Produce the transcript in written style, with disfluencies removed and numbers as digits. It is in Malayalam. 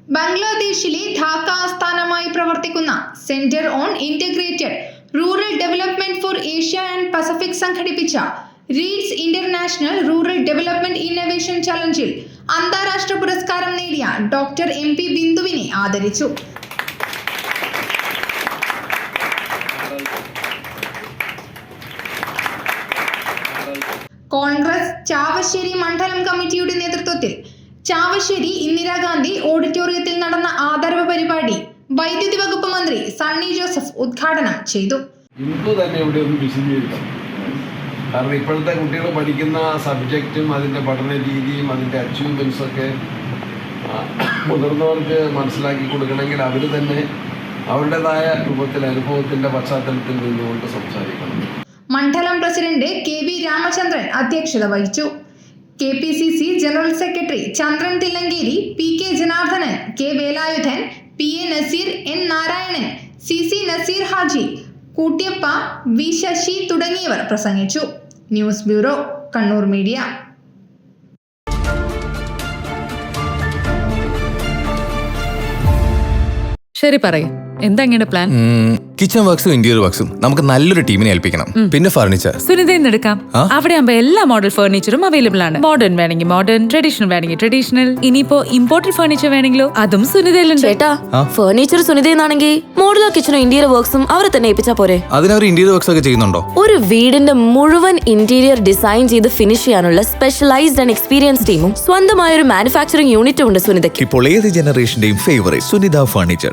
ബംഗ്ലാദേശിലെ ധാക്ക ആസ്ഥാനമായി പ്രവർത്തിക്കുന്ന centre on integrated rural development for Asia and Pacific സംഘടിപ്പിച്ച READS international rural development innovation ചലഞ്ചിൽ അന്താരാഷ്ട്ര പുരസ്കാരം നേടിയ ഡോക്ടർ MP ബിന്ദുവിനെ ആദരിച്ചു. കോൺഗ്രസ് ചാവശ്ശേരി മണ്ഡലം കമ്മിറ്റിയുടെ നേതൃത്വത്തിൽ ചാവശ്ശേരി ഇന്ദിരാഗാന്ധി ഓഡിറ്റോറിയത്തിൽ നടന്ന ആദരവ് പരിപാടി വൈദ്യുതി വകുപ്പ് മന്ത്രി സണ്ണി ജോസഫ് ഉദ്ഘാടനം ചെയ്തു. കാരണം ഇപ്പോഴത്തെ കുട്ടികൾ പഠിക്കുന്ന സബ്ജക്റ്റും അതിൻ്റെ പഠന രീതിയും അതിൻ്റെ അച്ചീവ്മെൻറ്റ്സും ഒക്കെ മുതിർന്നവർക്ക് മനസ്സിലാക്കി കൊടുക്കണമെങ്കിൽ അവർ തന്നെ അവരുടേതായ രൂപത്തിൽ അനുഭവത്തിൻ്റെ പശ്ചാത്തലത്തിൽ നിന്നുകൊണ്ട് സംസാരിക്കണം. മണ്ഡലം പ്രസിഡന്റ് KV രാമചന്ദ്രൻ അധ്യക്ഷത വഹിച്ചു. KPCC general secretary Chandran Thillankeri, PK Janardhanan, K Velayudhan, PA Nazeer, N Narayanan, CC Nazeer Haji, Kuttiyappa, V Sasi തുടങ്ങിയവർ പ്രസംഗിച്ചു. News bureau, Kannur media. ശരി, പറയ്, എന്താ ഇങ്ങനെ പ്ലാൻ? കിച്ചൺ വർക്സും ഇന്റീരിയർ വർക്സും നമുക്ക് നല്ലൊരു ടീമിനെ ഏൽപ്പിക്കണം. പിന്നെ ഫർണിച്ചർ സുനിതയിൽ എടുക്കാം. അവിടെ ആകുമ്പോ എല്ലാ മോഡൽ ഫർണിച്ചറും അവൈലബിൾ ആണ്. മോഡേൺ വേണമെങ്കിൽ മോഡേൺ, ട്രഡീഷണൽ വേണമെങ്കിൽ ട്രഡീഷണൽ. ഇനിയിപ്പോ ഇമ്പോർട്ടഡ് ഫർണിച്ചർ വേണമെങ്കിലോ അതും സുനിതയിലുണ്ട്. ചേട്ടാ, ഫർണിച്ചർ സുനിതയിലാണെങ്കിൽ മോഡുലർ കിച്ചണും ഇന്റീരിയർ വർക്സും അവരെ തന്നെ ഏൽപ്പിച്ചാ പോരെ? അതിനവർ ഇന്റീരിയർ വർക്സ് ഒക്കെ ചെയ്യുന്നുണ്ടോ? ഒരു വീടിന്റെ മുഴുവൻ ഇന്റീരിയർ ഡിസൈൻ ചെയ്ത് ഫിനിഷ് ചെയ്യാനുള്ള സ്പെഷ്യലൈസ്ഡ് ആൻഡ് എക്സ്പീരിയൻസ് ടീമും സ്വന്തമായ ഒരു മാനുഫാക്ചറിംഗ് യൂണിറ്റും ഉണ്ട് സുനിതയ്ക്ക്. ഇപ്പോൾ ഏത് ജനറേഷന്റെയും ഫേവറേറ്റ് സുനിത ഫർണിച്ചർ.